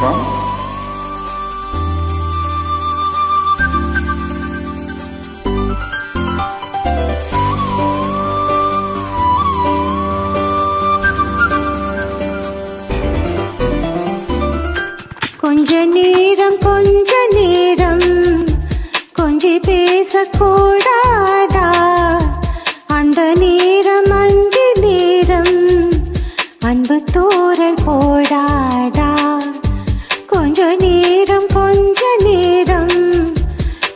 Come. கொஞ்ச நேரம் கொஞ்சி பேசக்கூடாதா? அந்த நேரம் அந்தி நேரம் அன்பு தூரல் போடாதா? கொஞ்ச நேரம்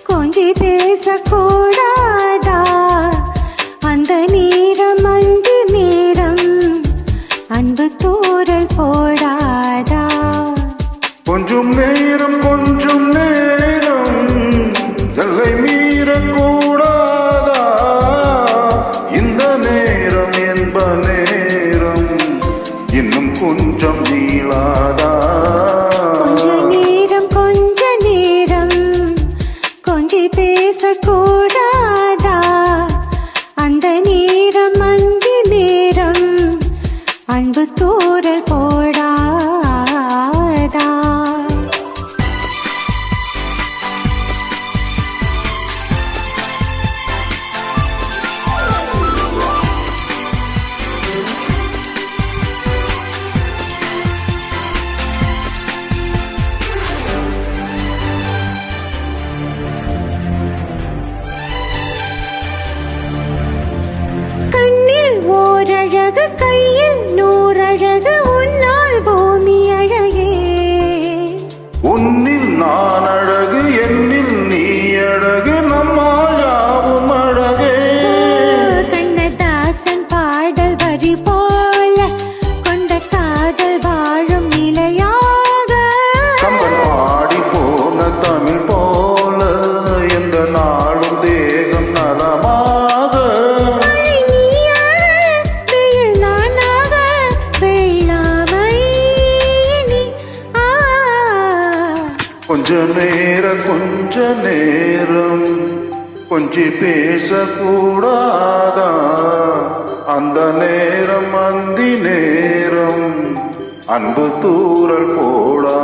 கொஞ்சி பேசக்கூடாதா? அந்த நேரம் அந்தி நேரம் அன்பு தூரல் போடாதா? கொஞ்சம் நேரம் எல்லை மீறக்கூடாதா? இந்த நேரம் என்ப நேரம் இன்னும் கொஞ்சம் நீளாதா? கொஞ்ச நேரம் கொஞ்சி பேசக்கூடாதா? அந்த நேரம் அந்தி நேரம் அன்பு தூரல் போடாதா? ஓரழகு கையில் நூறழகு உன்னால் பூமி அழகே. உன்னில் நான் அழகு என்னில் நீ அழகு நம்மால் யாவும் அழகே. கண்ணதாசன் பாடல் வரி போல கொண்ட காதல் வாழும் நிலையாக. கம்பன் பாடி போன தமிழ் போல எந்த நாளும் தேகம் நலமாக. கொஞ்ச நேரம் கொஞ்சி பேசக்கூடாதா? அந்த நேரம் அந்தி நேரம் அன்பு தூரல் போடாதா?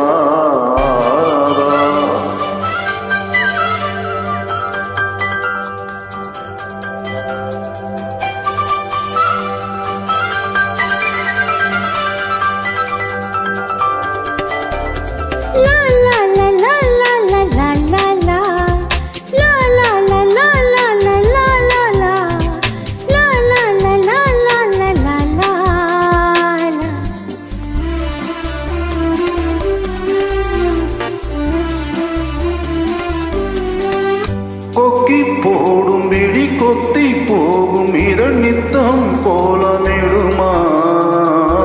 கொக்கி போடும் விழி கொத்தி போகும் இதழ் நித்தம் கோலமிடுமா?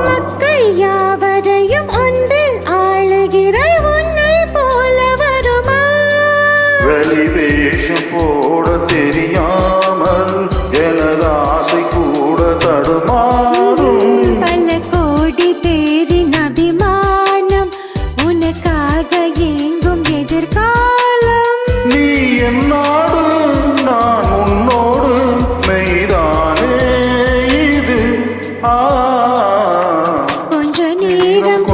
மக்கள் யாவரையும் அன்பில் ஆளுகிற உன்னை போல வருமா? வெளி வேஷம் போட தெரியாமல் எனது ஆசை கூட தடுமாறும். பல கோடி பேரின் அபிமானம் உனக்காக எங்கும் எதிர்காலம். நீ என்னோடு நான் உன்னோடு மெய்தானே இது. கொஞ்ச நேரம்